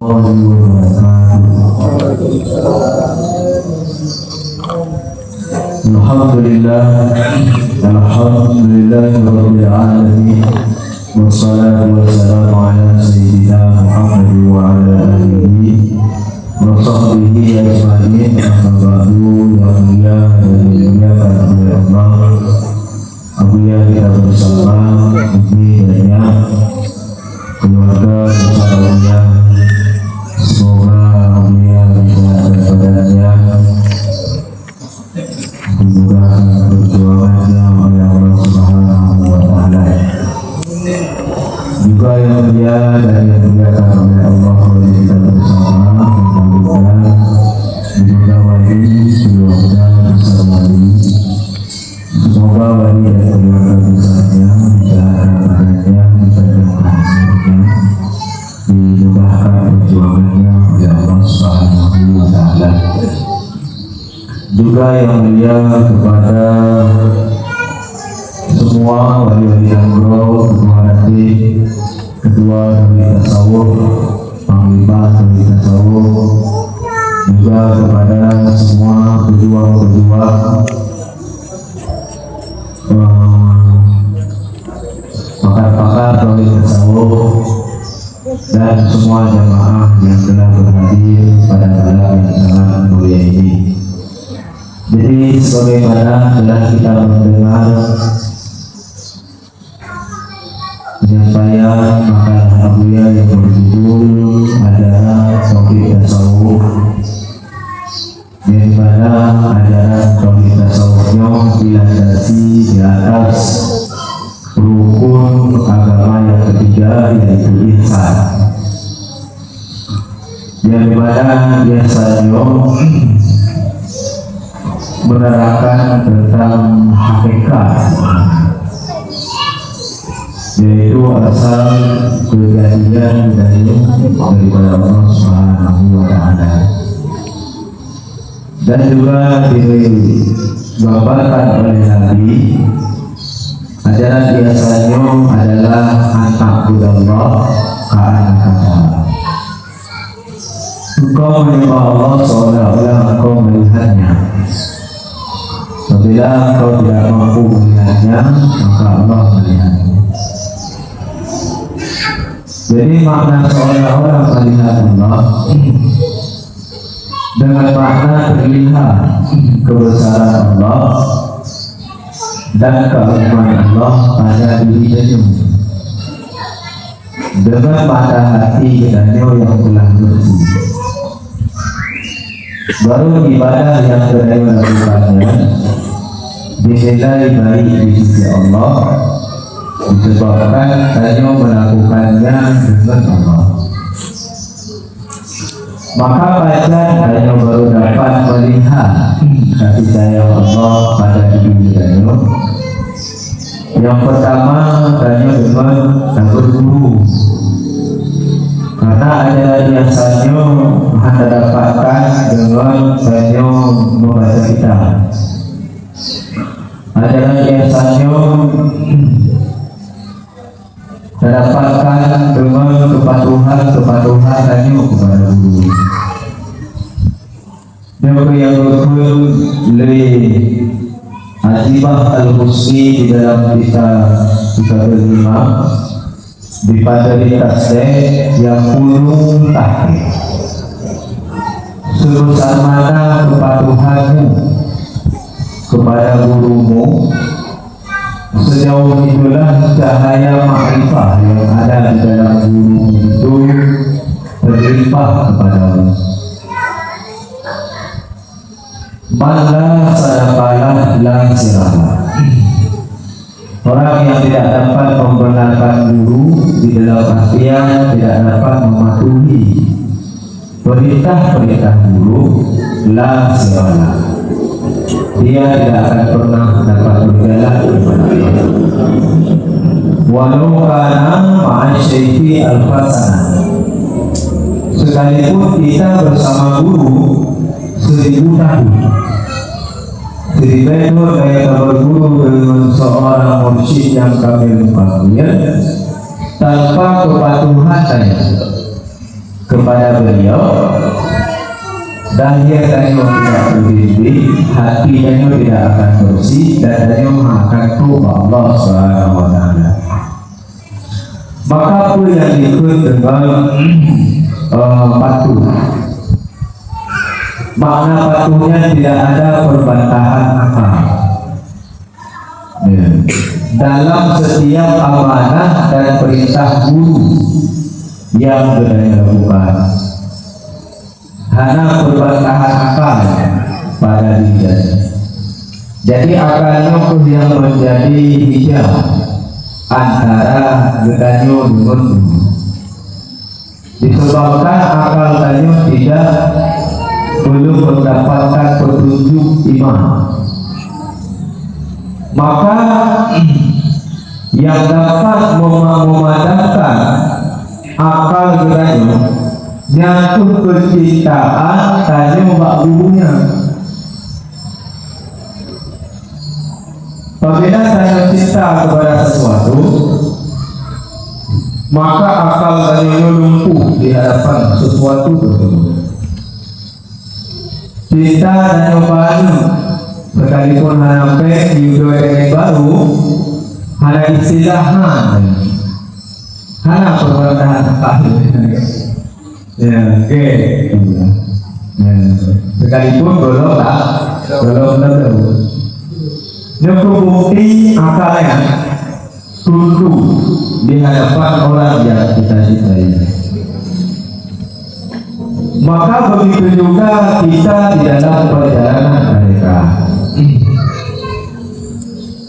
Alhamdulillah Rabbil Alamin. Wassalatu wassalamu ala sayyidina Muhammad wa ala alihi wa sahbihi ajma'in. Amma ba'du, ya mulia dan dimuliakan oleh Allah. Apabila kita bersama ini banyak keluarga bersama, semoga apabila kita berpadanya dimudahkan perjuangannya oleh Allah Subhanahu wa Ta'ala. Juga yang mulia dan yang dimuliakan oleh Allah, kalau kita bersama mudah-mudahan dijaga wali keluarga bersama wali. Semoga wali dan keluarga besarnya dijaga badannya, dimudahkan perjuangannya oleh Allah Subhanahu wa Ta'ala. Juga yang mulia kepada semua wali-wali Angro, ketua hati, ketua dari tasawuf, panglima dari tasawuf, juga kepada semua pejuang-pejuang pakar-pakar dari tasawuf dan semua jamaah yang telah berhadir pada malam yang sangat mulia ini. Jadi sebagaimana telah kita mendengar penyampaian makalah Abuya yang berjudul adalah Tauhid Tasawuf, di mana ajaran Tauhid Tasawufnya dilandasi di atas rukun agama yang ketiga, yaitu ihsan, yang dimana ihsannya menerangkan tentang hakikat, yaitu asal kejadian daripada Allah Subhanahu wa Ta'ala, dan juga digambarkan oleh Nabi. Ajaran biasanya adalah anta'budallah ka'annaka. Engkau menyembah Allah seolah-olah engkau melihatnya. Apabila engkau tidak mampu melihatnya, maka Allah melihatnya. Jadi makna seolah-olah melihat Allah dengan makna terlihat kebesaran Allah dan keagungan Allah pada diri kita, dengan mata hati kita yang telah bersih. Baru ibadah yang kita lakukannya dinilai baik di sisi Allah, disebabkan hanya melakukannya dengan Allah. Maka pacar hanya baru dapat melihat kasih sayang Allah pada diri kita. Yang pertama hanya dengan berguru, karena ajaran biasanya Anda dapatkan dengan hanya membaca kitab. Ajaran biasanya dapatkan dengan kepatuhan hanya kepada guru. Yang betul dari Azimah Al-Husni di dalam kita berlima di padari tasdeh yang puluh tahrir. Sebesar mana kepatuhanmu kepada gurumu, sejauh itulah cahaya ma'rifah yang ada di dalam guru itu berlimpah kepadamu. Malah sadaqalah la sirah. Orang yang tidak dapat membenarkan guru di dalam artian tidak dapat mematuhi perintah guru, la sirah, dia tidak akan pernah dapat berjalan kepada Allah. Walau kana ma'asyaifi al-fasanah, sekalipun kita bersama guru 1000 tahun. Jadi betul saya berguru dengan seorang mursyid yang kami panggil tanpa kepatuhan saya kepada beliau, dan dia tanya tidak berdiri, hati tanya tidak akan bersih, dan tanya akan tuba Allah Subhanahu wa Ta'ala. Maka apa yang ikut dengan patuh, makna patuhnya tidak ada perbantahan akal ya. Dalam setiap amanah dan perintah guru yang beliau lakukan, hanya perbantahan akal pada diri. Jadi akalnya yang menjadi hijab antara gedanyo dengan guru. Disebabkan akal tanyo tidak belum mendapatkan petunjuk iman, maka yang dapat memadamkan akal gedanyo nyatu kecintaan tanyo mbak gurunya. Apabila tanyo cinta kepada sesuatu, maka akal tanyo lumpuh di hadapan sesuatu tersebut. Cinta tanyo baru, sekalipun hanya yudo yang baru, hanya istilahan, hanya perbantahan akal. Ya, oke. Ya, sekalipun belum tahu. Yang bukti akalnya tunduk di hadapan orang yang kita cintai. Maka begitu juga kita di dalam perjalanan mereka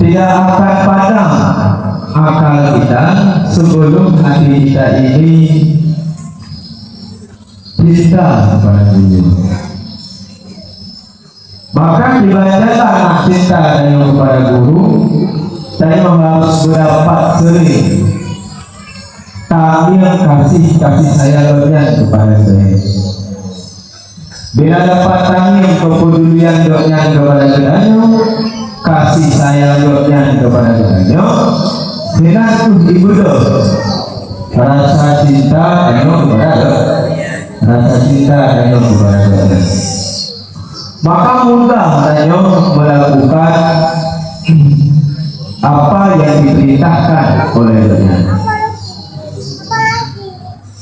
tidak akan padam akal kita sebelum hati kita ini cinta kepada Beliau. Maka dibacalah cinta yang kepada guru, saya harus berdapat sering tampil kasih sayangnya kepada saya. Bila dapat tampil kepedulian doanya kepada gedanyo, kasih sayang doanya kepada gedanyo, bila itu ibudo rasa cinta yang kepada gedanyo. Maka mudah hanya melakukan apa yang diperintahkan oleh Tuhan.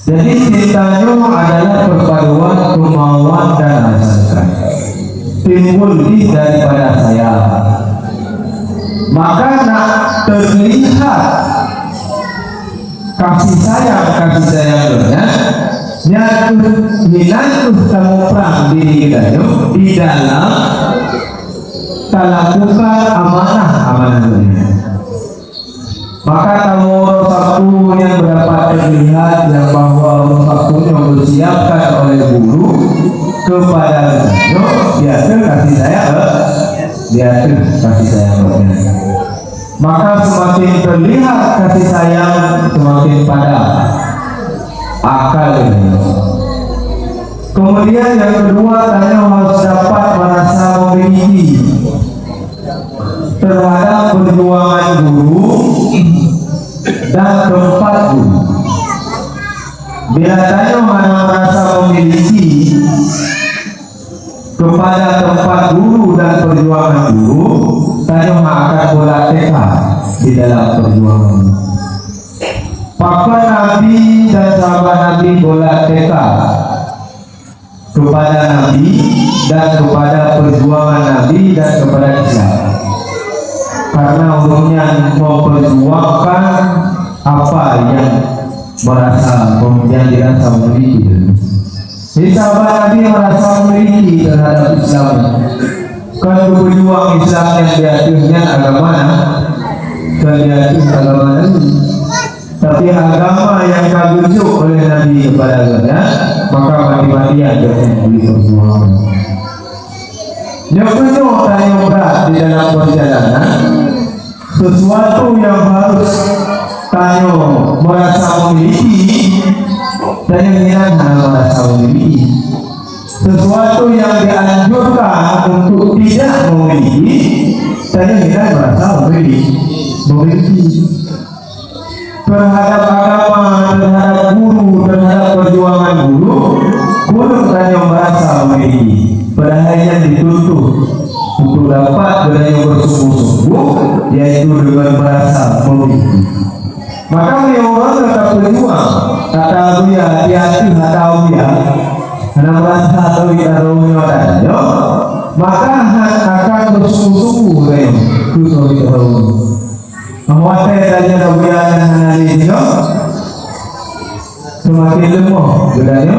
Jadi cintanya adalah perpaduan kemauan dan hasrat timbul daripada saya. Maka nak terlihat kasih sayang Tuhan, nyatu minantu kamu perang diri kita di dalam lakukan amanah dunia. Maka kamu satu yang dapat terlihat yang bahwa satu yang disiapkan oleh guru kepada kita, dia kasih sayang, maka semakin terlihat kasih sayang, semakin padam akal ini. Kemudian yang kedua, tanya harus dapat merasa memiliki terhadap perjuangan guru dan tempat guru. Bila tanya merasa memiliki kepada tempat guru dan perjuangan guru, tanya akan bola tekad di dalam perjuangan. Maka Nabi dan sahabat Nabi bola tekad kepada Nabi dan kepada perjuangan Nabi dan kepada Islam, karena umumnya memperjuangkan apa yang dirasa memiliki. Jadi sahabat Nabi merasa memiliki terhadap Islam. Kan berjuang Islam yang diaturnya agama tapi agama yang ditunjuk oleh Nabi kepada kita, maka mati-matian jangan diperjuangkan. Yang kedua, tanya berat di dalam perjalanan, sesuatu yang harus tanya merasa memiliki, tanya merasa memiliki. Sesuatu yang dianjurkan untuk tidak memiliki, tanya merasa memiliki. Terhadap agama, terhadap guru, terhadap perjuangan guru, Pun Ranyo merasa memiliki, padahal yang dituntut untuk dapat Ranyo bersungguh-sungguh, yaitu dengan merasa memiliki. Maka orang tetap berjuang, kata dia hati-hati atau dia, karena merasa atau tidak tahu maka akan bersungguh-sungguh Ranyo, itu tahu. Menguasai tanya kemuliaan hari ini, semakin lemah bedanya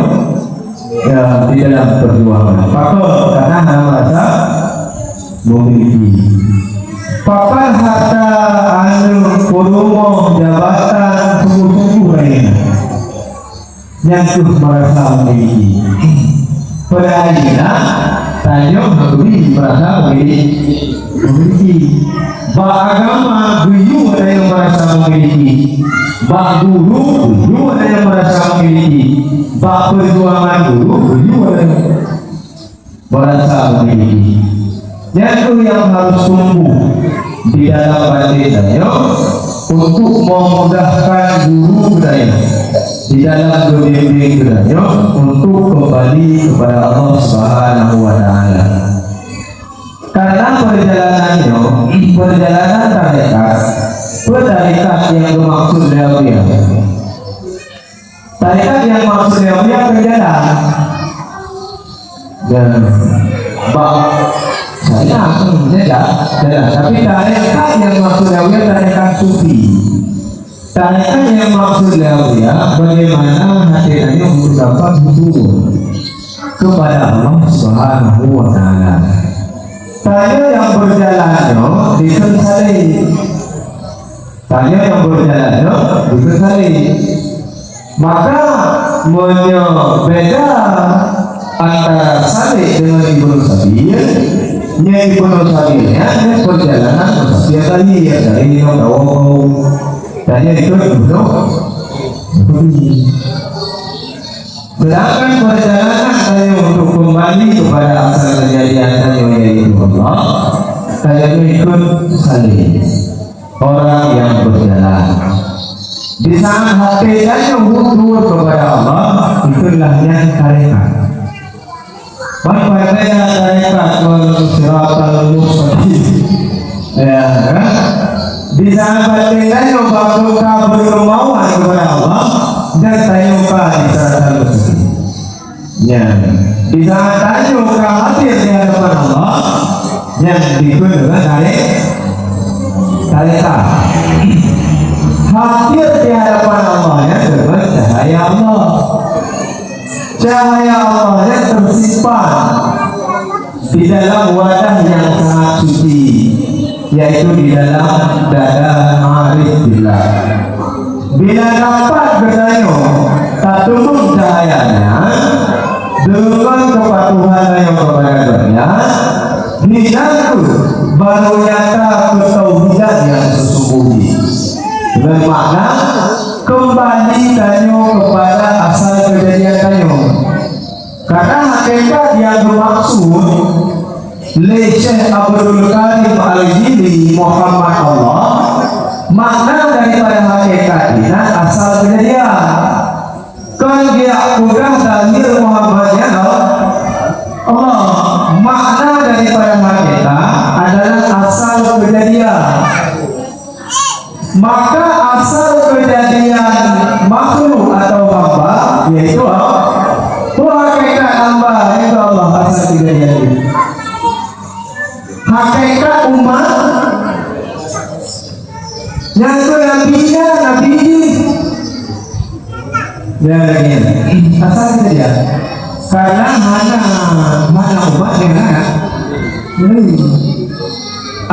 ya di dalam perjuangan. Faktor karena merasa memiliki. Faktor harta anu kurumo jabatan sungguh-sungguh lainnya yang tuh merasa memiliki. Pada akhirnya tanya memberi merasa memiliki. Ba agama guyu ada yang merasa memiliki, ba guru guyu ada yang merasa memiliki, ba perjuangan guru guyu ada yang merasa memiliki. Itu yang harus tumbuh di dalam batin saya untuk memudahkan guru saya di dalam bimbing saya untuk kembali kepada Allah Subhanahu wa Ta'ala. Karena perjalanan tarekat yang bermaksud dia. Tarekat yang maksud dia berjalan dan saya akan jalan. Tapi tarekat yang maksud dia tarekat sufi. Tarekat yang maksud dia bagaimana hatinya untuk dapat hubungan kepada Allah Subhanahu wa Ta'ala. Tanya yang berjalan dikensali. Tanya yang berjalan dikensali. Maka beda antara salih dengan Ibnu Sabil. Ibnu Sabilnya perjalanan dia tadi ya dari tahu. Tanya itu Ibnu. Sedangkan perjalanan saya untuk kembali kepada asal kejadian saya yaitu Allah, saya ikut salih orang yang berjalan. Di saat hati saya mundur kepada Allah, itulah yang tarekat. Bagaimana tarekat siratal mustaqim? Ya, di saat hati saya berkemauan kepada Allah dan saya di siratal mustaqim. Ya, di saat tanya hadir di hadapan Allah yang diikuti dengan tarekat. Hadir di hadapan Allah ya dengan cahaya Allah. Cahaya Allah yang tersimpan di dalam wadah yang sangat suci, yaitu di dalam dada ma'arif billah. Bila dapat bertanya tak turun cahayanya dengan kepatuhan yang kepada hidupku baru nyata ketauhidan yang sesungguhnya. Dengan makna kembali tanyo kepada asal kejadian tanyo. Karena hakikat yang bermaksud Syekh Abdul Karim Al-Jili Muhammad Allah, makna daripada hakikat ini asal kejadian. Kan dia udah dalil Muhammadnya Allah. Makna daripada hakikat adalah asal kejadian. Maka asal kejadian makhluk atau hamba yaitu hakikat hamba itu Allah asal kejadian itu. Hakikat umat yang itu nabinya nabi ya lagi asal kejadian karena mana umat dengan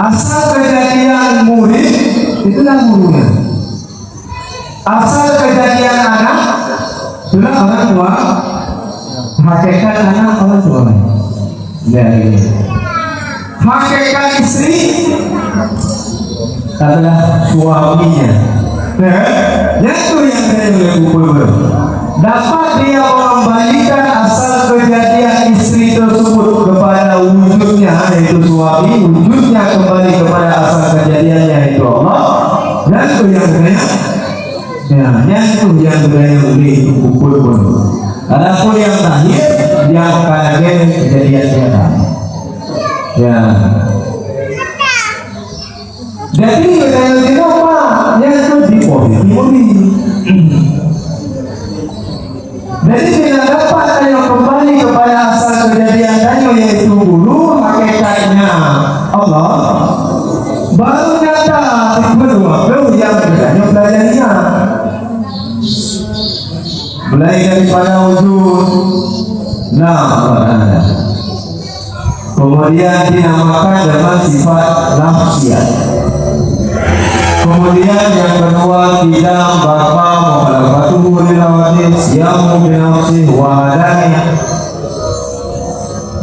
asal kejadian murid itulah gurunya. Asal kejadian anak itulah orang tua. Hakikat anak orang tua. Jadi hakikat istri adalah suaminya. Itu yang saya ukur. Dapat dia mengembalikan asal kejadian istri tersebut kepada wujudnya yaitu suami, wujudnya kembali kepada asal kejadiannya yaitu Allah. Dan itu yang saya itu yang saya ukur. Adapun yang terakhir yang kaget kejadian nyata. Ya. Jadi kita apa? Yang itu diposisi. Jadi bila dapat tayo kembali kepada asal kejadian tayo yaitu dulu hakikatnya Allah, baru nyata kedua yang bedanya belajarnya mulai daripada wujud nah kemudian dinamakan dengan sifat nafsiyah. Kemudian yang kedua tidak bapa mukhalafatuhu lilawatin siyamu binafsih wahadani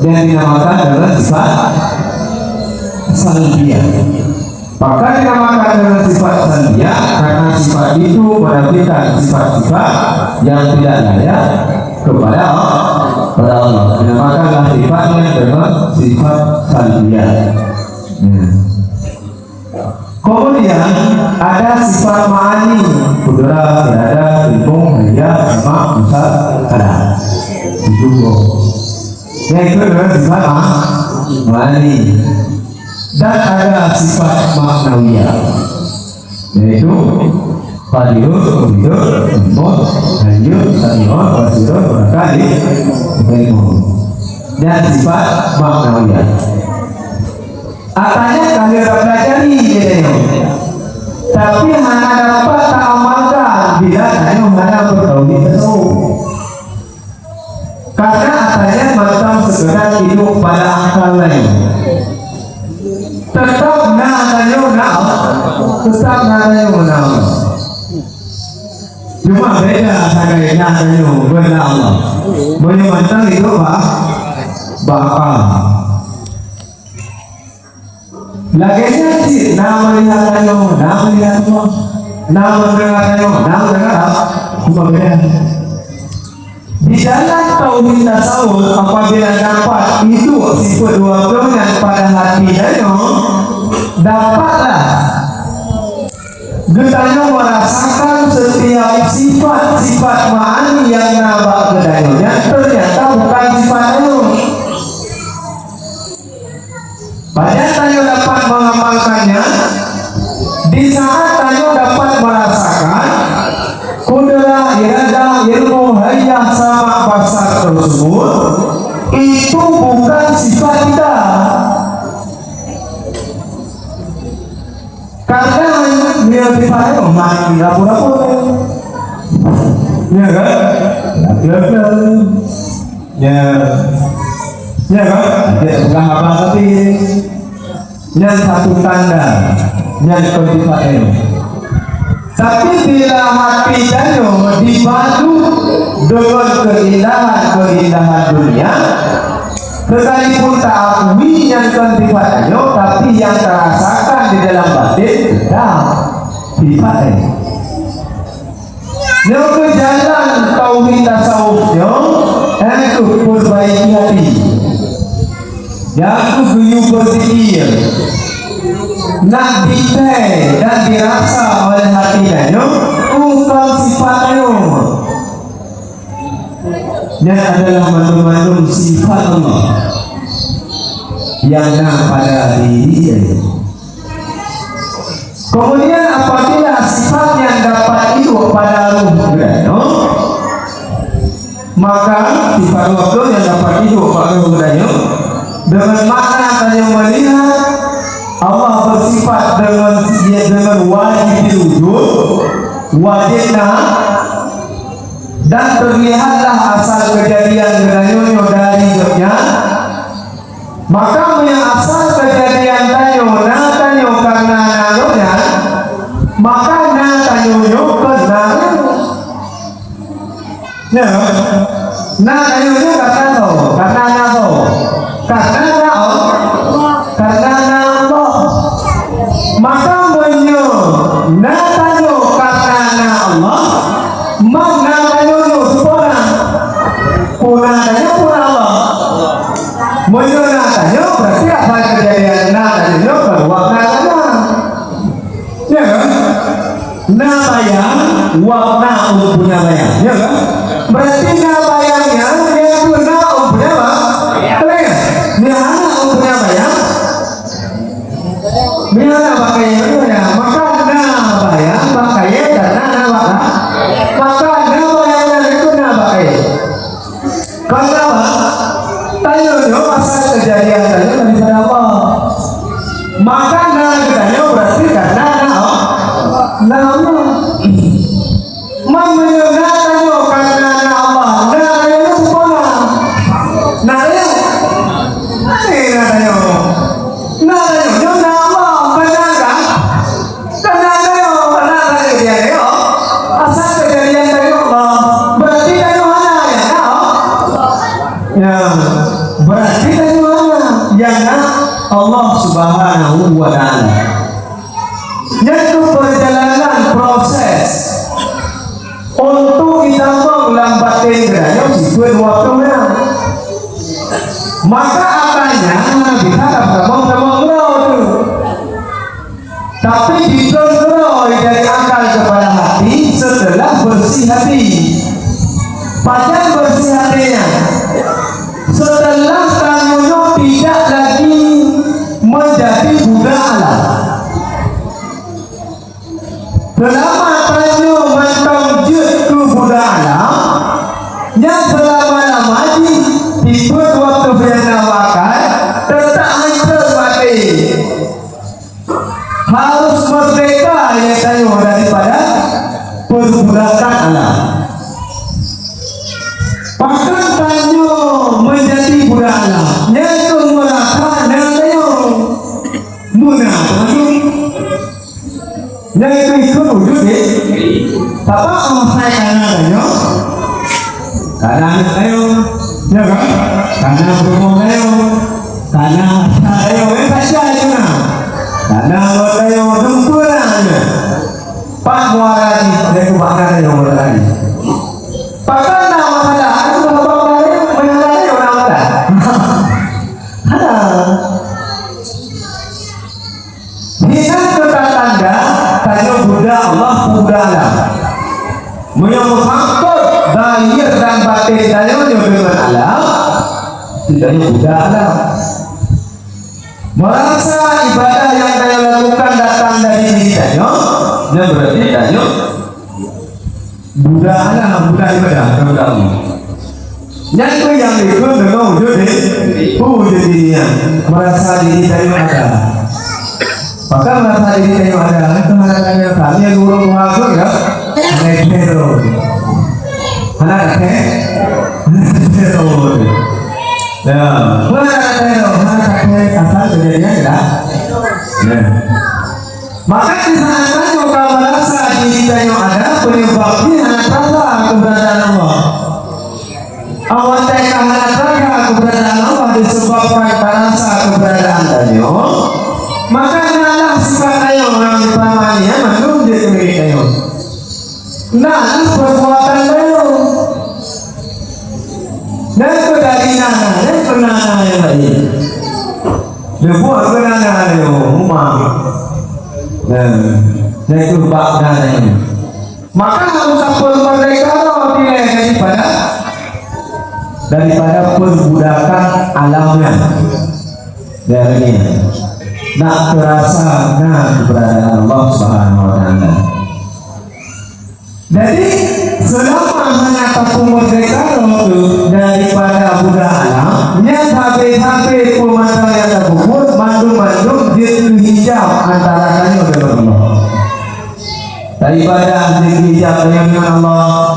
dan dinamakan dengan sifat salbiyah. Maka dinamakan dengan sifat salbiyah karena sifat itu menafikan sifat-sifat yang tidak layak kepada Allah. Dinamakanlah sifatnya dengan sifat salbiyah. Kemudian ada sifat ma'ani, kudrat, irada, ilmu, haya, sama, misal, ada juga. Yaitu adalah sifat ma'ani. Dan ada sifat maknawiyah, yaitu qadirun, qudud, imut, hayyun, sami'un, basirun, barakali, ilmu. Dan sifat maknawiyah. Atanya kalian pelajari dia, tapi hanya dapat tak amalkan bila hanya bertauhid tasawuf. Karena atanya macam sekedar hidup pada akal lain. Tetap na cuma beda sagainya benda Allah. Menyemantang itu bakal. Laganya sih, nama melihat kayu, nama melihat Allah, nama mendengar kayu, nama mendengar apa beda. Di dalam tauhid tasawuf apabila dapat itu sifat dua dengan pada hati kayu, dapatlah getanya merasakan setiap sifat-sifat ma'ani yang nampak kedayunya ternyata bukan sifat kayu. Pada tayo dapat mengamalkannya, di saat tayo dapat merasakan kudrat, irada, ilmu, hayah, sama basar tersebut, itu bukan sifat kita. Karena dia sifatnya mati rapor-rapor, ya kan? Ya kan? Dia bukan apa tapi yang satu tanda yang kedua. Tapi bila hati tayo dibadu dengan keindahan dunia, sekalipun tak akui yang kedua tayo, tapi yang terasakan di dalam batin tetap sifat tayo. Yang kejalan tauhid tasawufnya itu perbaiki hati. Yang guyup berpikir nak dite dan dirasa oleh hatinya bukan sifatnya. Yang adalah mandu-mandu sifat Allah yang nak pada diri. Kemudian apabila sifat yang dapat itu pada ruh maka sifat waktu yang dapat itu pada ruh dengan makna yang melihat Allah bersifat dengan wajib wujud, wajibna, dan terlihatlah asal kejadian kedayunya dari hidupnya. Maka yang asal kejadian tayo karena nayonya, maka tayonya karena tayonya karena maka menyo karena Allah makna tayo seorang punanya pun Allah menyo tayo berarti apa kejadian tayo berwarna ya kan bayang warna punya bayang ya kan berarti bayangnya dia punya kejadian tadi daripada Allah. Maka katanya berarti karena Allah. Menyatakan karena Allah. Katanya sempurna. Katanya berarti dari mana? Yang Allah Subhanahu wa Ta'ala. Yaitu perjalanan proses untuk kita melambatkan geraya sesuai waktunya. Maka apanya kita kamu tapi dikontrol dari akal kepada hati setelah bersih hati. Pada bersih hatinya setelah tamunya tidak lagi menjadi budak alam. Selama tamunya mentonjut ke budak alam, yang selama-lama dibuat waktu benawakan tetap hancur mati. Harus merdeka yang tamu daripada perbudakan alam. Bahkan tamu menjadi budak alam, yang merasakan yang munah, yang itu wujud apa saya karena karena tayo, ya kan? Karena berumur tayo, karena tayo saja itu na, karena tayo dumpurannya, pak muarani dari kubakar tayo muarani. Bahkan nama ada, aku bapak tayo mengenai orang ada. Hina tanda tayo budak Allah budak Allah. Menyangkut zahir dan batin tayo dengan alam, tidaknya budak alam. Merasa ibadah yang tayo lakukan datang dari diri tayo, yang berarti tayo budak alam, budak ibadah, budak Allah. Yang itu yang ikut dengan wujud dirinya, merasa diri tayo ada. Maka merasa diri tayo ada, itu harapannya kami yang guru mengaku ya. Anak teror, anak teror, ya, anak asal kejadian tidak. Maka di sana juga merasa diri yang ada penyebabnya adalah keberadaan Allah. Awal mereka mengatakan keberadaan Allah disebabkan merasa keberadaan tayo. Maka adalah sifat tayo yang dipahamnya menunjuk diri tayo. Nah, perbuatan tayo dan kedarinan dan kenangan yang lain. Dibuat kenangan tayo, rumah dan itu bakdan tayo. Maka harus sapul mereka tidak daripada perbudakan alamnya. Dari nak terasa keberadaan Allah Subhanahu wa Ta'ala. Jadi selama hanya tapu merdeka itu daripada budak alam, yang sampai pemantau yang terbubur, mandung dia hijab antara kami dengan Allah. Daripada hijab dengan Allah,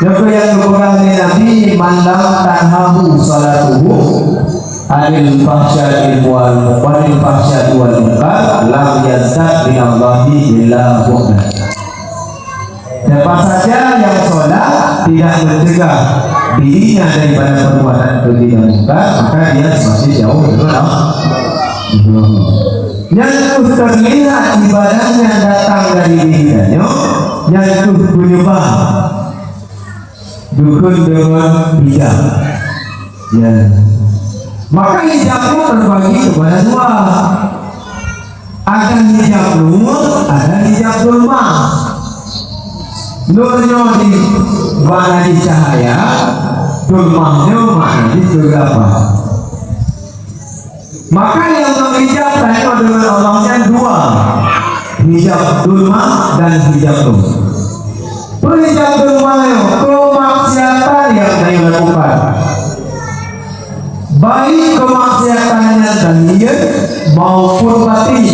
yang berpegang Nabi mandang tanhahu salatuhu anil fahsyati wal munkar lam yazdad minallahi illa bu'dan. Siapa saja yang sholat tidak mencegah dirinya daripada perbuatan keji dan munkar, maka dia masih jauh dengan Allah. Yang terlihat ibadahnya datang dari dirinya, yang menyembah dukun dengan hijab. Ya. Maka hijabnya terbagi kepada dua. Ada hijab nur, ada hijab zulmah. Nurnya di mana di cahaya, zulmahnya mana di kegelapan. Maka yang menghijab tayo dengan Allahnya dua, hijab zulmah dan hijab nur. Perhijab zulmah kemaksiatan yang tayo lakukan, baik kemaksiatan zahir maupun batin,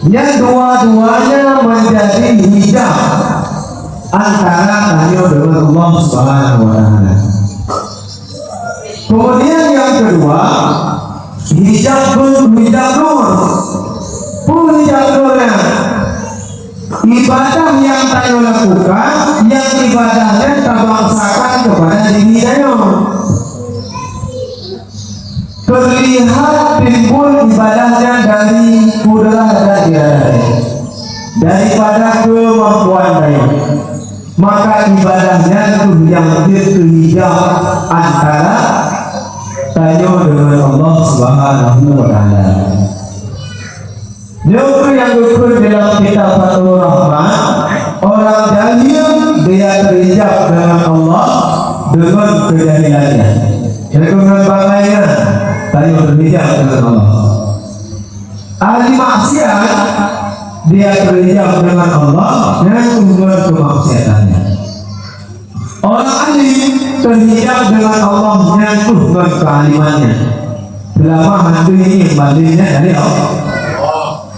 yang dua-duanya menjadi hijab antara hanya dengan Allah Subhanahu wa Ta'ala. Kemudian yang kedua, hijab nur. Hijab nurnya ibadah yang tayo lakukan, yang ibadahnya terbangsakan kepada diri tayo. Terlihat timbul ibadahnya dari kudrah dan iradah, daripada kemampuan tayo, maka ibadahnya itu yang terhijab antara tayo dengan Allah Subhanahu wa Ta'ala. Yang kedua dalam kitab Fathur Rahman, orang jahil dia terhijab dengan Allah dengan kejahilannya, dengan bangainya tayo terhijab dengan Allah. Ahli maksiat dia terhijab dengan Allah dengan kemaksiatannya. Orang alim terhijab dengan Allah dengan kealimannya. Selama hantu ini bandingnya dari Allah.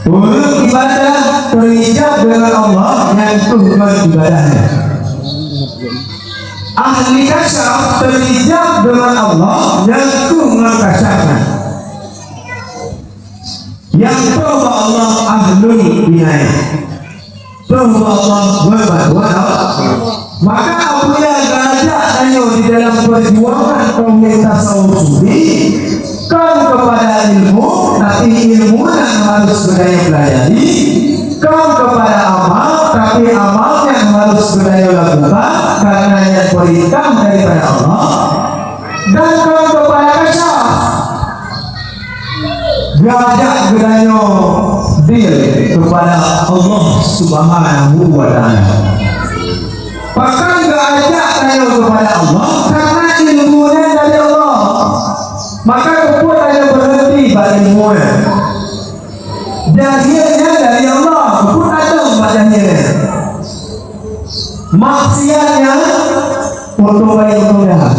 Untuk ibadah terhijab dengan Allah yang dengan ibadahnya. Ahli kasyaf terhijab dengan Allah yang dengan kasyafnya. Yang tahu Allah ahlul binaya, tahu Allah berbantuan. Maka apabila gajah tayo di dalam perjuangan komunitas sufi, kau kepada ilmu, tapi ilmu yang harus berdaya pelajari. Kau kepada amal, tapi amal yang harus berdaya lakukan karena yang perintah daripada Allah. Dan kau kepada kasyaf, gajah berdaya deal kepada Allah Subhanahu wa Ta'ala. Bahkan gajah tayo kepada Allah karena ilmunya dari Allah. Maka keput tayo berhenti pada ilmunya. Jahilnya dari Allah, keput ada jahilnya. Maksiatnya untuk baik untuk jahat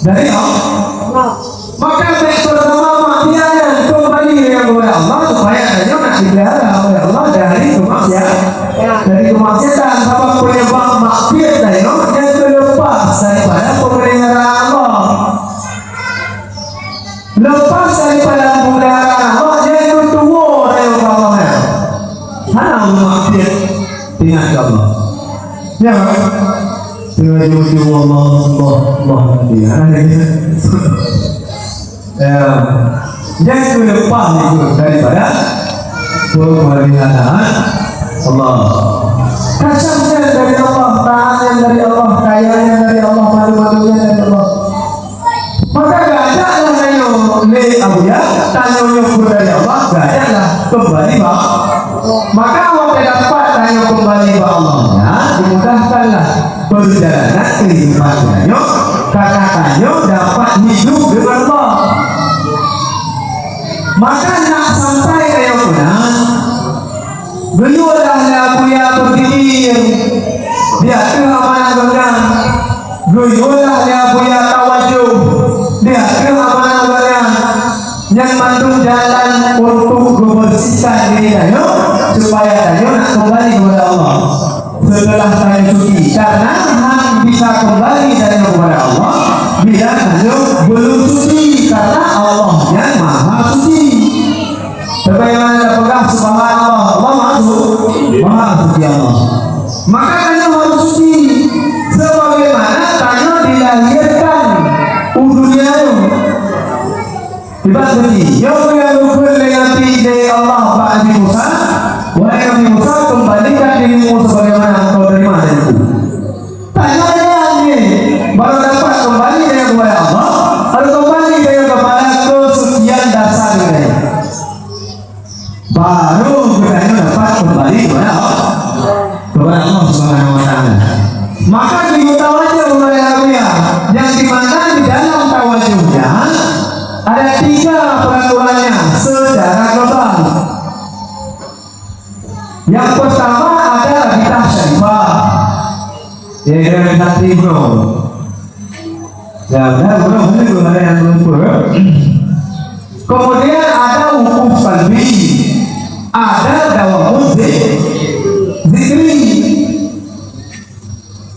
dari Allah. Maka pertama maksiatnya kembali yang kepada Allah supaya tayo nak dipelihara oleh Allah dari kemaksiatan. Dari kemaksiatan apa penyebab maksiat tayo yang terlepas daripada pemeliharaan Allah. Lepas daripada pemeliharaan Allah, dia itu tua dari Allah. Hana maksiat dengan Allah. Ya, dengan jujur Allah dia. Ya, dia itu lepas itu daripada pemeliharaan Allah. Kasihnya dari Allah, taatnya dari Allah, kayanya dari Allah, malu-malunya dari Allah. Maka gajaklah tayo le abuya, tayo nyukur dari Allah, gajaklah kembali ba. Maka waktu dapat tayo kembali ba Allahnya, dimudahkanlah perjalanan kehidupan tayo, karena tayo dapat hidup dengan Allah. Maka nak sampai tayo punah, beliaulah abuya berpikir, dia keamanan benar. Beliaulah abuya tawajuh. Dia keamanan benar yang mandu jalan untuk membersihkan diri tayo supaya tayo nak kembali kepada Allah setelah tayo suci. Karena hanya bisa kembali tayo kepada Allah bila tayo belum suci, karena Allah yang maha suci. Sebagaimana pegang subhanallah, Allah maha suci Allah. Maka tayo harus suci sebagaimana tayo dilahirkan udunya. Ibad begini, yang mengalukan dengan dari Allah Ba'adi Musa, wahai Nabi Musa, kembalikan dirimu sebagaimana engkau terima dariku. Tanya dia, baru dapat kembali dengan kepada Allah, harus kembali dengan kepada kesucian dasar ini. Baru kita dapat kembali kepada Allah Subhanahu wa Ta'ala. Maka diketahui oleh Nabiya, yang dimana di dalam tawajuhnya ada 3 peraturannya secara global. Yang pertama adalah kitab syarifah, yaitu kitab Ibnu. Ya, belum ada yang belum. Kemudian ada wukuf qalbi, ada dawamul zikri.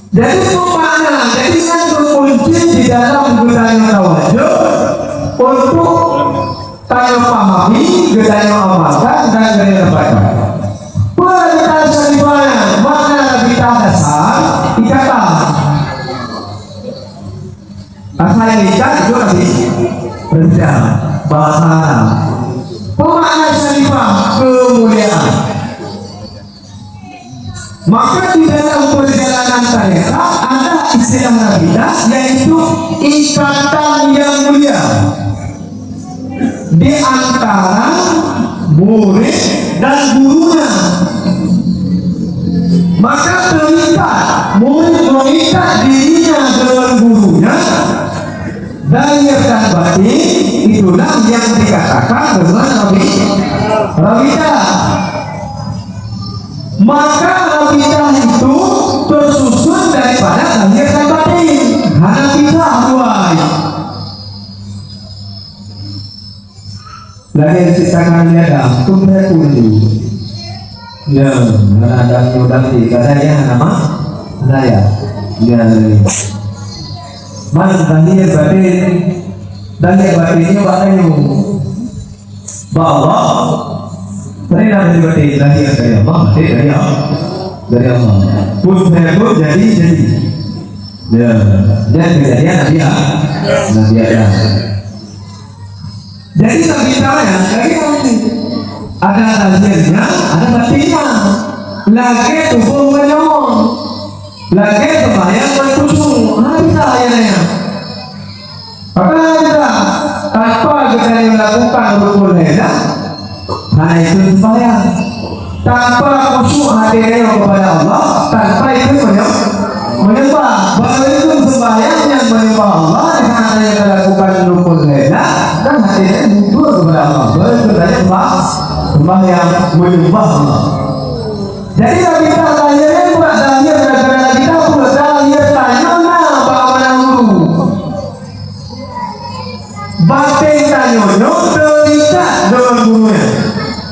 Jadi makna, jadi kan terkunci di dalam gedanya tawajuh untuk tayo pahami, gedanya amalkan dan gedanya baca. Perintah syarifah makna kita dasar ikatan. Asal ikat itu nanti berbeda bahasa. Pemakna syarifah kemuliaan. Maka di dalam perjalanan tarekat ada istilah nabilah yaitu ikatan yang mulia di antara murid dan gurunya. Maka terikat murid mengikat dirinya dengan gurunya zahir dan batin, itulah yang dikatakan dengan rabidah. Maka rabidah itu tersusun daripada zahir dan batin. Hanafilah ruai. Lagi ceritakan dia dah, tumbuh dulu. Ya, ada udang di katanya nama saya. Ya, man zahir batinnya katanya bahwa perintah dari batin zahir dari Allah, dari Allah. Pun jadi. Ya, dan kejadian Nabi ada. Jadi Nabi tanya, ada zahirnya, ada batinnya. Lagi tubuh menyomong, lagi sembahyang berkusung. Bisa ayatnya. Maka kita tanpa kita melakukan rukun hina, hanya itu sembahyang. Tanpa khusyuk hati kepada Allah, tanpa itu menyembah. Bahwa itu sembahyang yang menyembah Allah dengan hanya melakukan rukun hina dan hatinya mundur kepada Allah. Berarti sembahyang menyembah Allah. Jadi kita lahirnya buat lahir negara kita buat lahir tanya bagaimana guru. Batin tanya terikat dengan gurunya.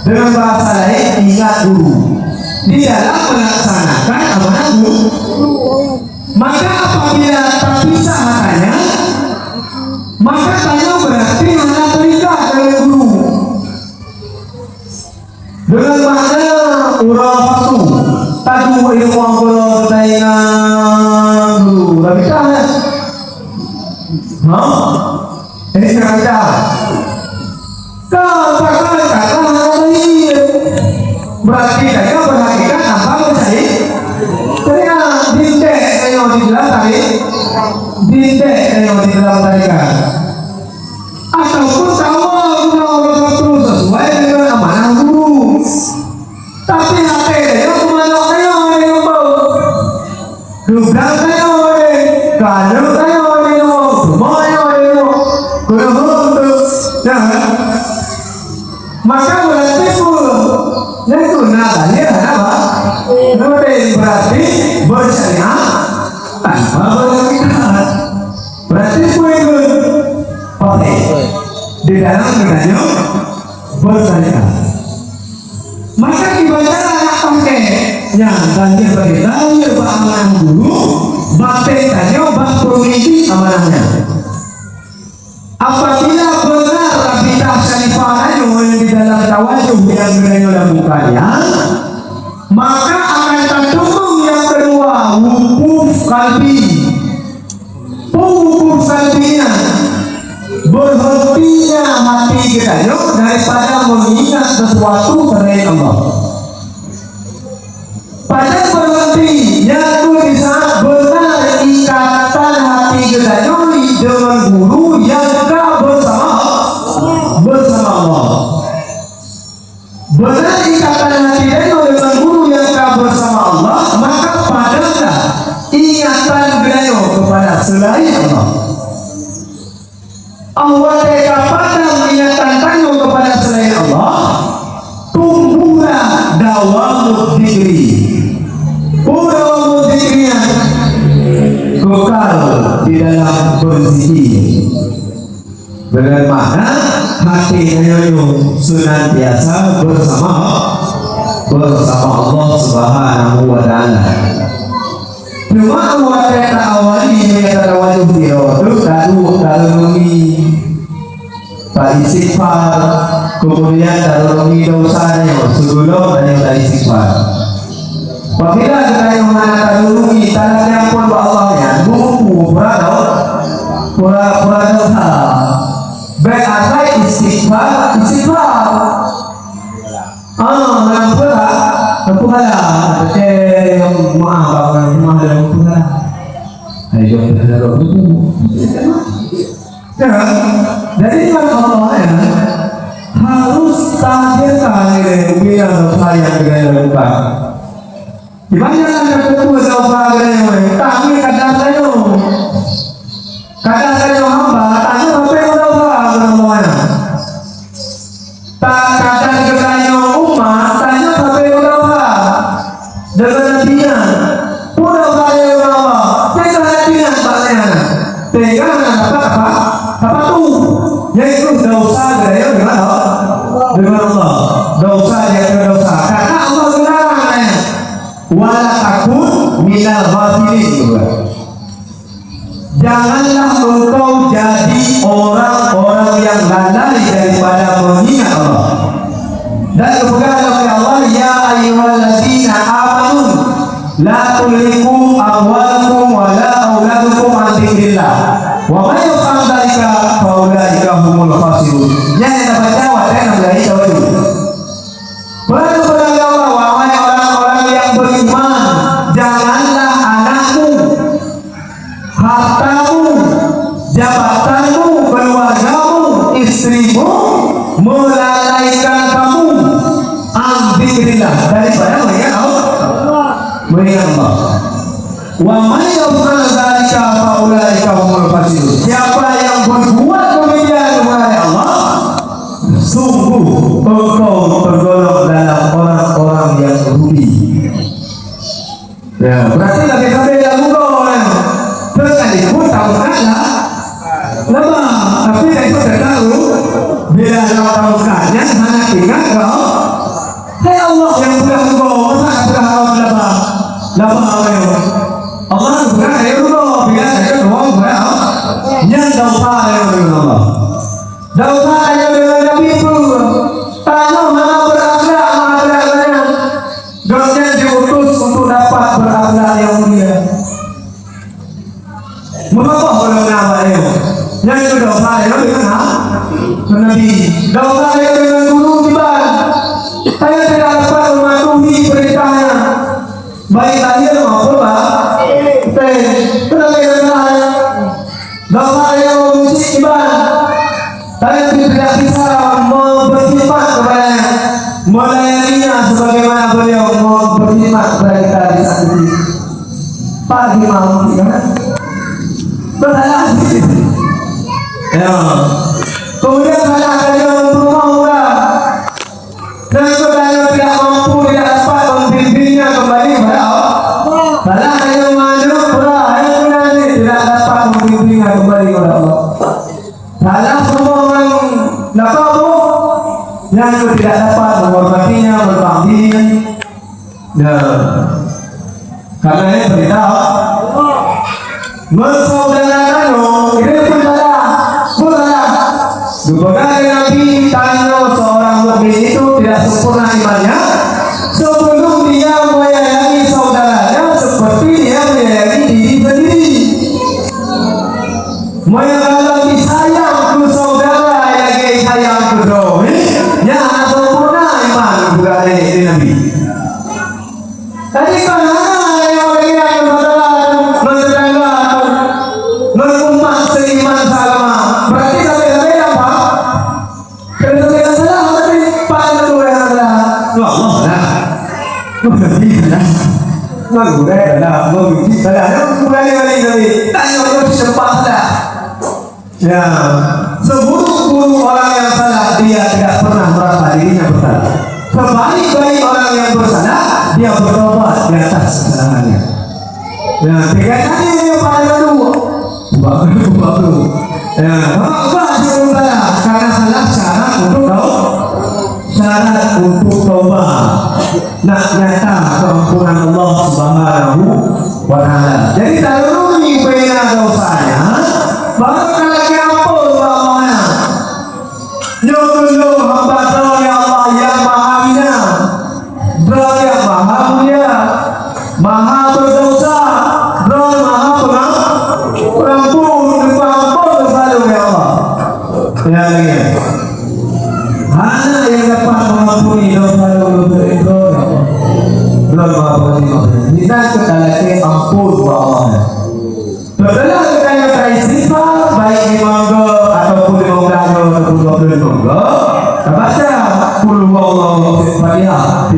Dengan bahasa lain ingat guru. Di dalam melaksanakan amanah guru. Maka apabila terpisah matanya, maka tanya berarti hanya terikat dengan guru. Dengan makna urafatu tadu ilmu angkolo taingan dulu tapi kan ini kerja katakan lahir berarti saya berhakikat apa berjadi saya dindek yang dijelas tadi dindek yang dijelas tadi kan ataupun kamu urafatu sesuai dengan amanah guru. Tapi hati dia kemana kayo yang bau, lubang kayo kayu kayo semua kayo kurang maka berarti itu nadanya apa? Berarti bersyariat tanpa berhakikat. Berarti itu di dalam negara bersyariat. Maka dibaca anak pakai yang lahir bagi lahir amanah dulu, batin tanya bak pemiliki amanahnya. Apabila benar rabidah syarifah yang di dalam tawajuh yang beliau lakukannya, maka akan tertumbuh yang kedua wukuf qalbi. Wukuf qalbinya berhentinya hati kita daripada mengingat sesuatu selain Allah. Pada berhenti yaitu di saat benar ikatan hati kita dengan guru yang bersama Allah. Benar ikatan hati dengan guru yang bersama Allah, maka padahlah ingatan beliau kepada selain Allah. Allah tega pada ingatan tanya kepada selain Allah, tumbuhlah dawamul dzikri. Dawamul dzikrinya kekal di dalam berzikir. Dengan mana hatinya itu senantiasa bersama Allah Subhanahu wa Ta'ala. Cuma awalnya awali yang terawaju itu darungi tak istighfar, kemudian darungi dosanya sebelum dan yang istighfar. Apabila kita yang mana darungi tanahnya pun Allah ya, pura dosa. Berarti istighfar. Pura maaf pura. Ayo kita jadi kalau Allah ya harus tahirkan biar dosa yang kita lakukan. Dibanyakan ketua dosa kita, tapi kadang saya hamba tanya apa yang dosa semuanya. Tak kadang kita umat tanya apa yang dosa dengan nabinya. Udah saya Allah, saya nabinya tanya. Tegang apa tuh? Yaitu dosa dengan Allah. Dosa yang dosa. Karena Allah melarang. Wala takun minal ghafilin. Janganlah engkau jadi orang-orang yang lalai daripada mengingat Allah. Dan kemudian oleh Allah, ya ayyuhalladzina amanu la tulhikum amwalukum wa la auladukum an dzikrillah. Wa may yaf'al dzalika fa ulaika humul khasirun. Yang dapat jawab dengan dari jawab itu. Berkepada Allah, wahai orang-orang yang beriman, janganlah anakmu, hartamu, jabatanmu, keluargamu, istrimu melalaikan kamu dzikrillah daripada mengingat Allah. Wa may yaf'al dzalika fa ulaika humul khasirun. Siapa yang berbuat demikian kepada Allah, sungguh engkau tergolong dalam orang-orang yang rugi. Ya, berarti lagi sampai dalam orang sekalipun tahu saja lama, tapi itu tidak tahu bila tahu saja hanya ingat kau. Hai Allah yang sudah engkau masa sudah lama Allah sudah ayo engkau bila saya doang berapa yang dosa dengan Allah. Dosa yang dengan Nabi itu tanya mana berakhlak akhlaknya. Doanya diutus untuk dapat berakhlak yang mulia. Mengapa orang nama itu? Yang itu dosa yang dengan Nabi. Dosa yang dengan guru tiban. Saya tidak dapat mematuhi perintahnya. Baik tadi maupun kenapa yang dosa yang memuji tiban. Saya tidak bisa bersifat kepada melayaninya sebagaimana beliau bersifat kepada kita di saat ini. Pagi malam kan? Bersalah ya. Kemudian saya akan untuk murah dan saudara tidak mampu tidak dapat membimbingnya kembali kepada Allah. Salah hanya mengandung pula hanya tidak dapat membimbingnya kembali kepada Allah. Salah semua orang nafsu yang tidak dapat menghormatinya, berbaktinya. Karena ini beritahu mensaudarakan ini pun salah. Dibagi Nabi tanya seorang mukmin itu tidak sempurna imannya sebelum dia menyayangi saudaranya seperti dia menyayangi diri sendiri. Menyayangi sayang ke saudara yang sayang ke doi, yang sempurna iman juga dari Nabi. Tadi kan yang mengingat saudara mentetangga mengumat seiman sama berarti sampai apa? Kerana salah tapi pada dua yang adalah Allah lah. Berarti lah. Menggunakan adalah memiliki salah. Menggunakan ini tanya orang sempat dah. Ya, seburuk-buruk orang yang salah dia tidak pernah merasa dirinya bersalah. Sebaik-baik orang yang bersalah dia bertobat di atas kesalahannya. Ya, tiga kali yang pada kedua. Baru. Ya, apa Ya, hanya yang dapat mengampuni dosa-dosa itu belum mengampuni. Kita lagi ampun buat Allah. Setelah kita yang beristighfar, baik di monggo ataupun di monggo ataupun di monggo, baca qul huwallahu ahad,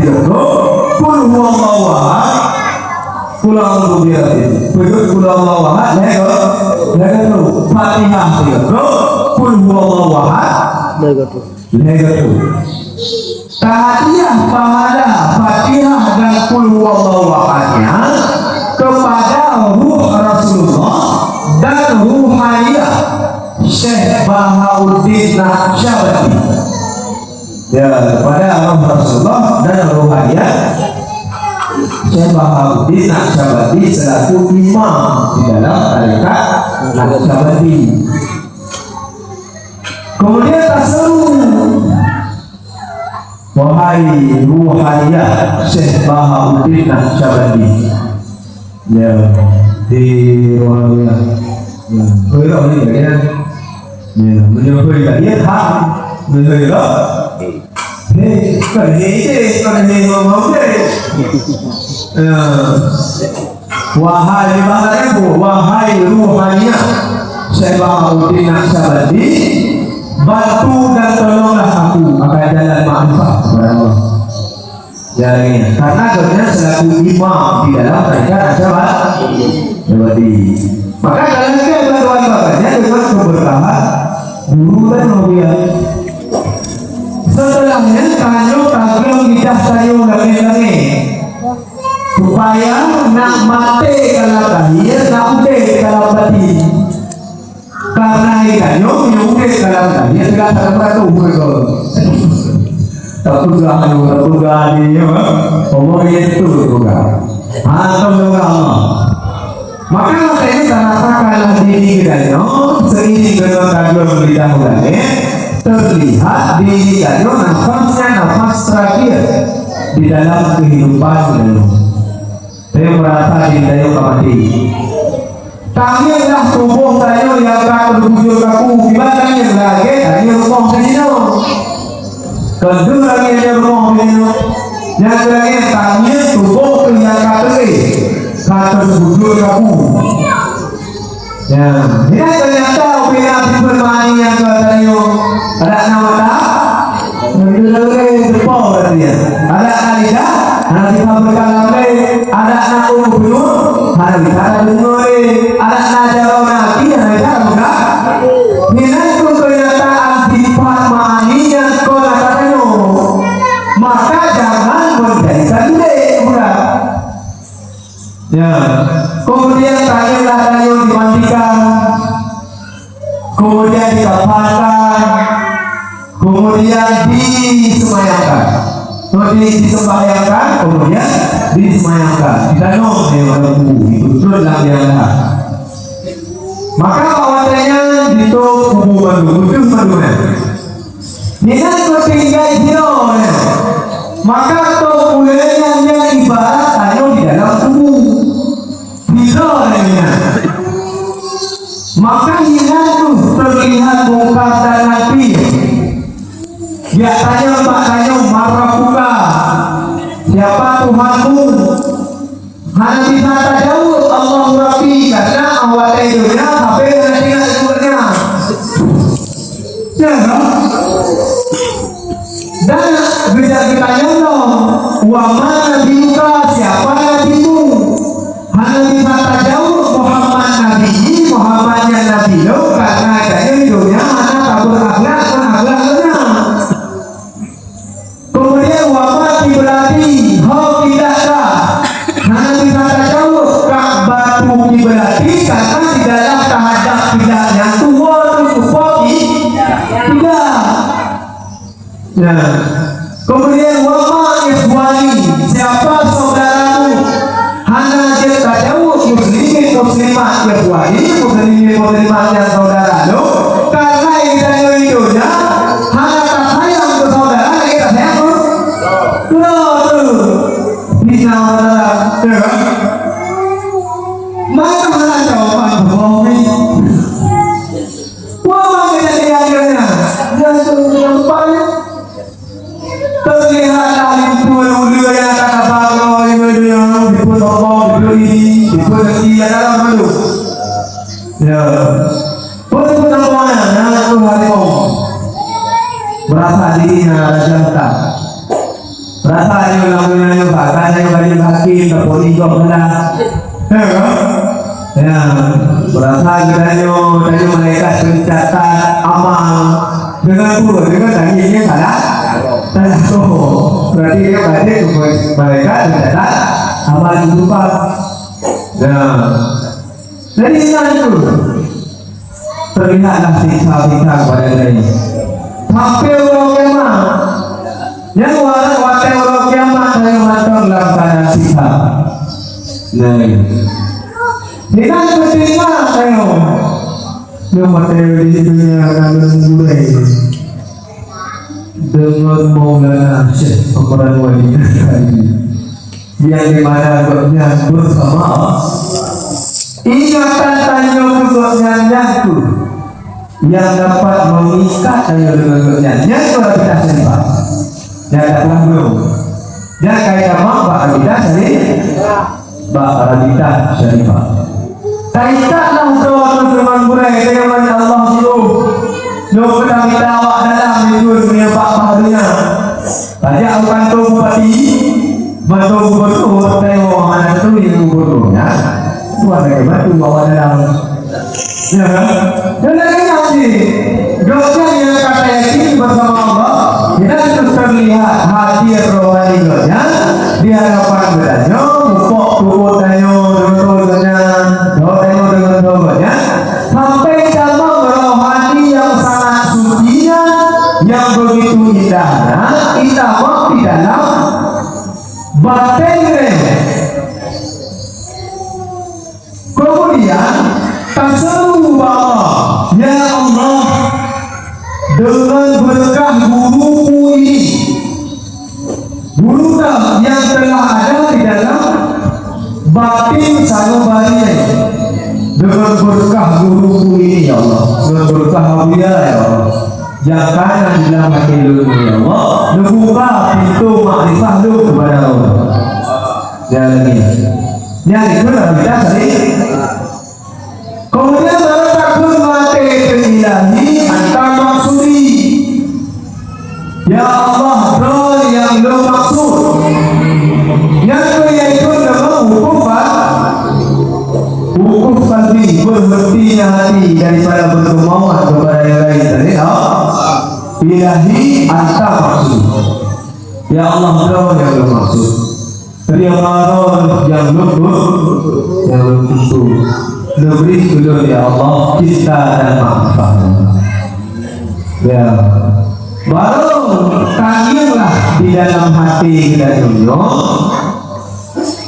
qul huwallahu ahad, qul a'udzu birabbil falaq, qul huwallahu ahad, nego Fatihah nego qul huwallahu ahad, nego tahiyah pahala Fatihah dan qul huwallahu ahadnya kepada ruh Rasulullah dan ruhaniyah Syekh Bahauddin Naqsyabandi. Ya, kepada ruh Rasulullah dan ruhaniyah Syekh Bahauddin Naqsyabandi selaku imam di dalam tarekat Naqsyabandi. Kemudian taseru, wahai ruhaniyah Syekh Bahauddin Naqsyabandi. Ya, di ruang ya, hơi đâu đi vậy nha, mình hơi là biết tham, mình hơi đó, thế cần gì thế, cần gì mà không thế, wahai bangsaku, wahai ruhaniya, saya Bahauddin Naqsyabandi, bantu dan tolonglah aku akan jalan ma'rifat kepada Allah. Jalannya, karena kerana selaku imam di dalam tarekat Naqsyabandi. Maka dalam kehidupan bagusnya dengan keberkahan guru dan mulia. Setelahnya kanyo kagum lidah sayo lagi supaya nak mati kalau lahir, nak udah kalau mati. Karena ikanyo udah kalau lahir segala sesuatu berdoa. Tertugas ini, Allah itu tertugas. Atau Allah. Maka makanya katakanlah diri kita seiring dengan kagum lidah mulanya terlihat diri kita nafas terakhir di dalam kehidupan kita. Saya merasa diri saya mati. Kami adalah tubuh saya yang akan berbujur kaku. Gimana yang lagi? Kami rumah saya. Kedua lagi yang rumah saya. Yang lagi kami tubuh yang kaki. Kata berbujur kaku. Ya, ini ternyata operasi bermain yang katanya ada nama tak? Menurut depan berarti. Ada kalidah, nanti fabrikan lagi. Ada anak umur, hari ada dengar. Ada nada orang nanti, hari ada. Ini itu kenyataan sifat mani yang kau katanya. Maka jangan menjadikan dia. Ya, kemudian tanyalah dimandikan, kemudian dikafankan, kemudian disemayamkan, kemudian disemayamkan. Kita nom dewa itu terus yang lain. Maka awalnya itu hubungan itu mana? Ini ketinggal dia. Maka to yang ibarat hanya di dalam tubuh. Bisa namanya. Maka hina itu terlihat muka dan hati. Biasanya maknanya marabuka. Siapa Tuhanmu? Hanya bisa tajawud Allah Rabbi karena awal hidupnya sampai nanti hasilnya. Ya. Dan bisa ditanya dong, wama nabiuka, siapa nabimu? Hanya bisa tajawud Muhammad Nabi, Muhammadnya Nabi lo, karena adanya hidupnya mana kabur akhlak dan akhlaknya. Kemudian wama kiblati, ho kiblata, hanya bisa tajawud Ka'batu kiblati, karena di dalam tahadap kiblat yang tua itu poki tidak. Nah, kemudian wama ikhwani, siapa saudaramu? Hanya dia tajawud muslimin muslimat ikhwani, muslimin muslimatnya saudaramu. Karena kita hidupnya hanya tak sayang ke saudara, kita sayang ke bisa saudara. Mana jawaban bohong ini? Wama kita akhirnya. hatinya raja tak. Rasanya namanya bahkan yang banyak hakim ke politik mana. Ya, berasa kiranya dari mereka mencatat amal dengan puluh dengan dagingnya salah. Berarti dia balik mereka mencatat amal lupa. Nah, dari sana itu terlihatlah siksa-siksa pada diri. Sampai orang kiamat, yang orang kiamat yang masuk dalam keadaan siksa. Nah, dengan berterima saya, yang materi di dunia akan mulai dengan Maulana Syekh Pemeran Wanita kali yang dimana bernyata bersama ingatan tanjung bernyata yang dapat mengikat tanjung bernyata yang kita sembah yang dapat belum yang kaya mak kita syarifah kaitanlah doa firman burai dengan Allah itu lo kita minta awak dalam dunia pak pahadunya banyak bukan tu bupati bantu gubernur tengok mana tu yang gubernurnya buat lagi bantu bawa dalam ya dan lagi nanti doa yang kata yakin bersama Allah kita terus terlihat hati rohaninya di hadapan bedanya mukok turutnya betul-betulnya doanya dengan doanya sampai dalam rohani yang sangat sucinya yang begitu indahnya kita di dalam batin. Kemudian tasalu Allah ya Allah dengan berkah guruku ini guru yang telah ada di dalam batin sanubari dengan berkah guruku ini ya Allah dengan berkah dia ya Allah jangan di dalam hati lu ya Allah membuka pintu makrifah lu kepada Allah dan yang itu adalah kita tadi kemudian baru takut mati ilahi antar maksudi ya Allah doa yang lu maksud yang yaitu dalam hukum kalbi berhentinya hati daripada berkemauan kepada yang lain tadi ilahi antar maksud ya Allah doa yang lu maksud Terima yang lembut, yang lembut, lebih dulu ya Allah kita dan maafkan. Ya, baru tangilah di dalam hati kita dulu.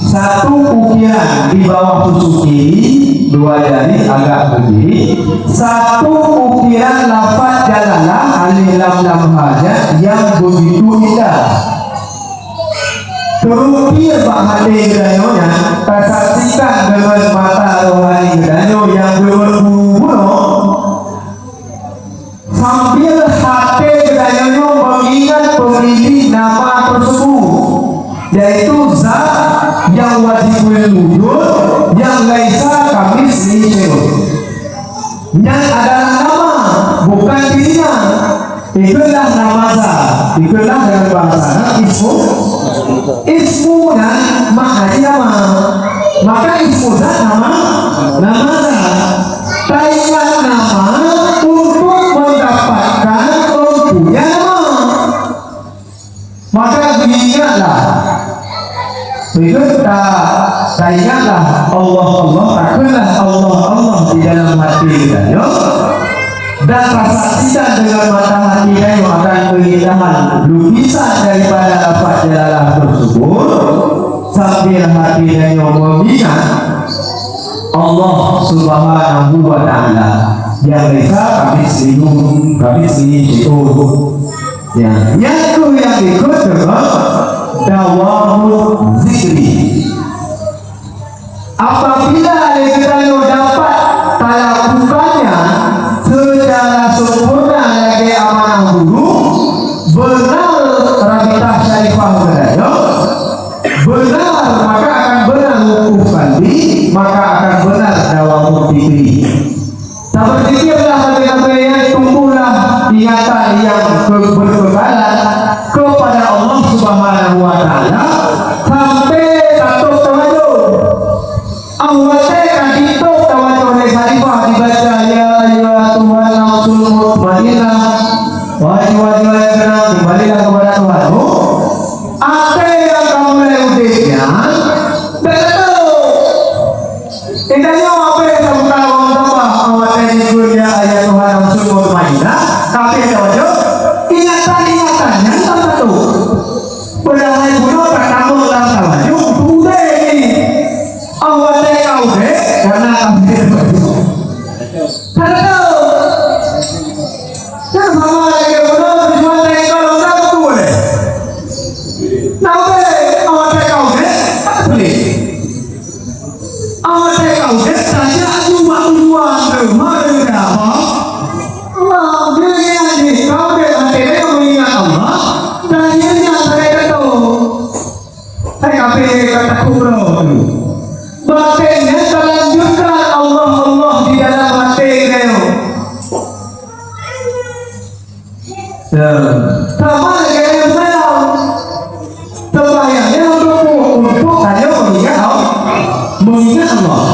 Satu ukiran di bawah tusuk kiri, dua jari agak ke kiri. Satu ukiran lafaz jalalah alif lam lam hajat yang begitu indah. Terukir bahadi gedanyonya tersaksikan dengan mata rohani gedanyo yang berburu sambil hati gedanyo mengingat pemilik nama tersebut yaitu zat yang wajib wujud yang laisa kamis nisyo yang adalah nama bukan dirinya itulah nama zat itulah dengan bahasa ismu dan maknanya nama maka ismu dan nama taingan nama untuk mendapatkan punya nama maka ingatlah kita taingatlah Allah takutlah Allah di dalam hati kita dan tersaksikan dengan mata hati yang akan keindahan lukisan daripada lafaz jalalah tersebut sambil hati yang mengingat Allah Subhanahu wa Ta'ala yang bisa kami itu ya yaitu yang ikut dengan dawamul zikri apabila kita dapat melakukannya secara sempurna lagi amanah guru benar rabitah syarifah berada benar maka akan benar hukum kalbi maka akan benar dawamul fikri tak berpikirlah kata-kata yang tumbuhlah ingatan yang berbekalan Ta'ala sampai satu tawaduk. Awalnya kan itu tawaduk oleh khalifah dibaca ya Tuhan Rasul Mutmainah wajib-wajib yang tenang kembalilah kepada Tuhanmu. Apa yang kamu mulai udiknya betul. Intinya apa yang kamu tahu tentang awalnya disebutnya ayat Tuhan Rasul Mutmainah tapi tawaduk ingatan-ingatannya satu. Padahal dulu pertama dalam tawaduk udah ini awalnya kau deh karena kamu karena kan sama lagi bodoh tujuan mereka lontar tu boleh. Nawe awalnya kau deh boleh. Awalnya kau deh saja cuma tujuan rumah dengan apa? Allah dia ni kau deh nanti dia mengingat Allah dan dia ni mereka tu. Hai apa kata kubro tu? Batinnya terlanjutkan Allah di dalam hati dia. Sama dengan saya terbayangnya untuk hanya mengingat Allah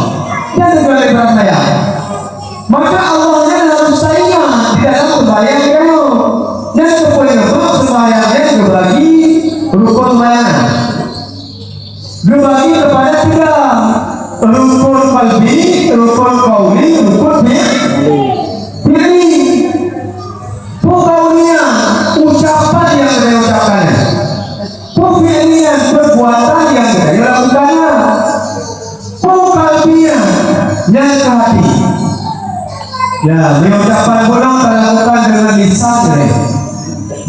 dan juga lebar saya. Maka Allahnya dalam saya di dalam terbayang kamu dan kemudian sembahyangnya dibagi rukun sembahyang dibagi kepada tiga rukun qalbi, rukun qauli, rukun fi'li. Qaulinya ucapan yang dia ucapkannya, fi'linya perbuatan yang dia lakukannya, qalbinya yang ke hati. Ya, dia ucapan bodoh terlakukan dengan lisan dia.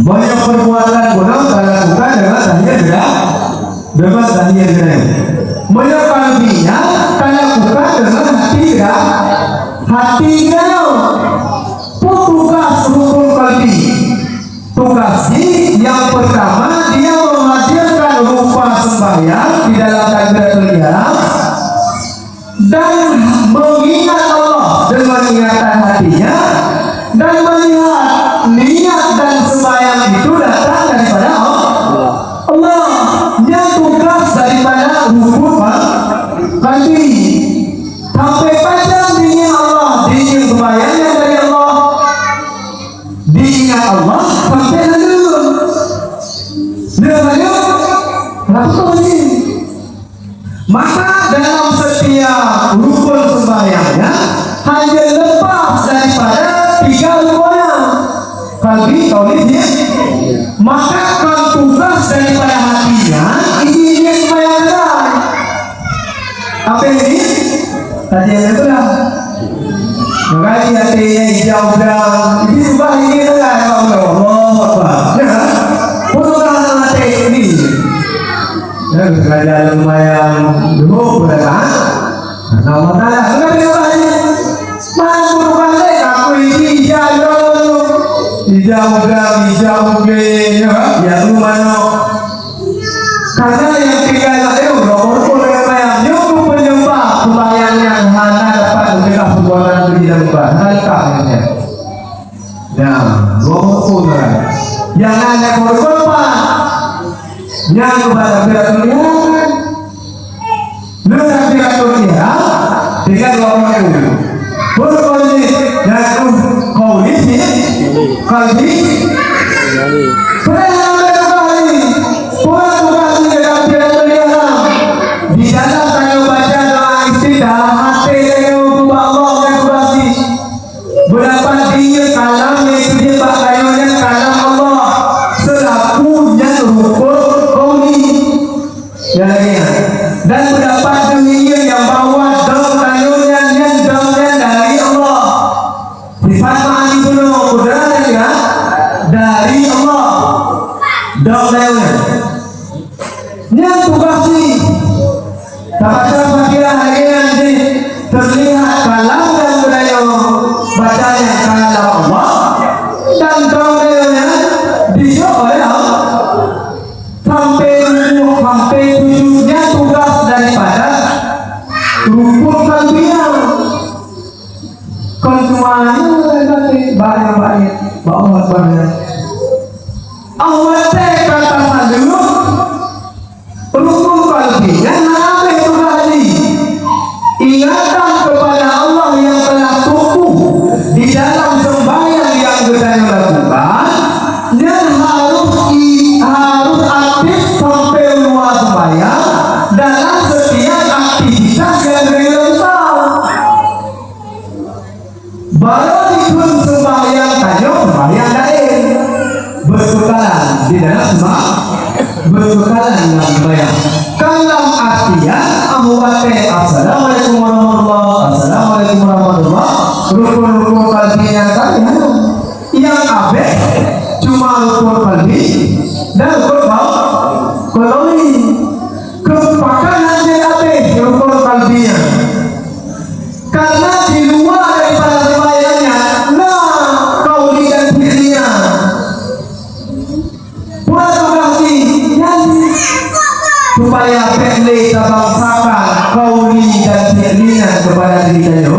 Banyak perbuatan bodoh terlakukan dengan tahiyat dia. Banyak qalbinya terlakukan dengan hati dia. Hatinya tugas rukun qalbi. Tugasnya yang pertama dia menghadirkan rupa sembahyang di dalam takbiratul ihram dan mengingat Allah dengan ingatan hatinya dan melihat niat dan sembahyang itu datang daripada Allah. Yang tugas daripada rukun qalbi sampai panjang diingat Allah, diingat sembahyangnya dari Allah, diingat Allah sampai lalu langsung ini. Maka dalam setiap rukun sembahyangnya hanya lepas daripada tiga rukunnya qalbi, qauli, maka kan tugas daripada hatinya ini sembahyang. Apa ini? Tadi yang itulah. Makanya hatinya hijau dan ini subah ini adalah Allah. Putuskan hati ini. Dan kerajaan lumayan dulu berada. Nama tanda. Enggak bisa ini. Mampu balik aku ini hijau ya lumano. Karena yang tiga itu nomor yang yuk penyembah sembahyang yang hanya dapat mencegah perbuatan tidak lupa. Halkahnya. Nah, nomor yang hanya korban yang kepada takbiratul ihram. Dengan takbiratul ihram dengan orang itu. Berkali dan qauli qalbi. Di dalam saya baca doa istidah hati saya untuk Allah dan kurasi berapa dia kalam itu dia pakaiannya kalam Allah selakunya rukun qauli ya dan berdapat dunia yang bawa dong kayunya yang dongnya dari Allah sifat ma'ani dulu kudrat ya dari Allah dong kayunya yang tugasi dapat kira hari nanti terlihat kalam dan budaya bacanya kalam Allah dan dongnya dijawab oleh Allah sampai tujuhnya tugas daripada rukun qalbiyah. Kalau semuanya nanti banyak bahwa Allah kata dulu di dalam berbekalan dalam sembahyang. Kalau artian Abu Bakar assalamualaikum warahmatullah, assalamualaikum warahmatullah, rukun-rukun kalbinya tadi yang abek cuma rukun kalbi dan rukun kalbi. Kepakanan dia abek rukun kalbinya. Karena di luar daripada sembahyangnya, nah kauli dan fi'linya. Pura berarti yang supaya fi'li terbangsakan kauli dan fi'linya kepada dirinya.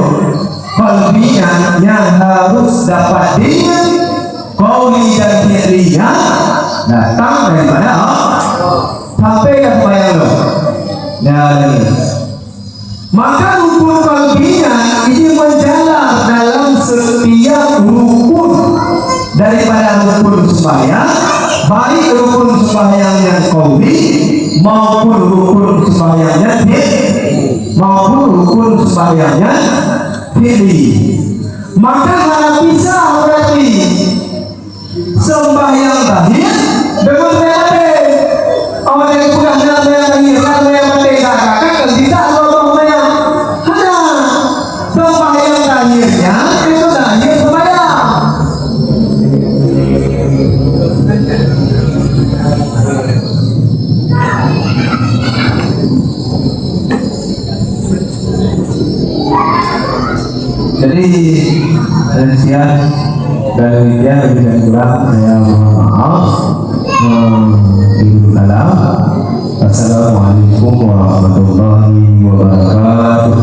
Qalbinya yang harus dapat diingat, kauli dan fi'linya datang daripada sampai ke sembahyang lo. Dan maka rukun kalbinya ini menjalar dalam setiap rukun daripada rukun sembahyang, baik rukun sembahyang yang qauli maupun rukun sembahyangnya maupun rukun sembahyangnya fi'li. Maka harap bisa berarti sembahyang zahir dengan zahir. Awak yang bukan dalam sembahyang zahir, kalau yang mati kakak tidak sembahyang zahirnya itu zahir sembahyang. Jadi sekian dari media lebih dan kurang saya mohon maaf. Assalamualaikum warahmatullahi wabarakatuh.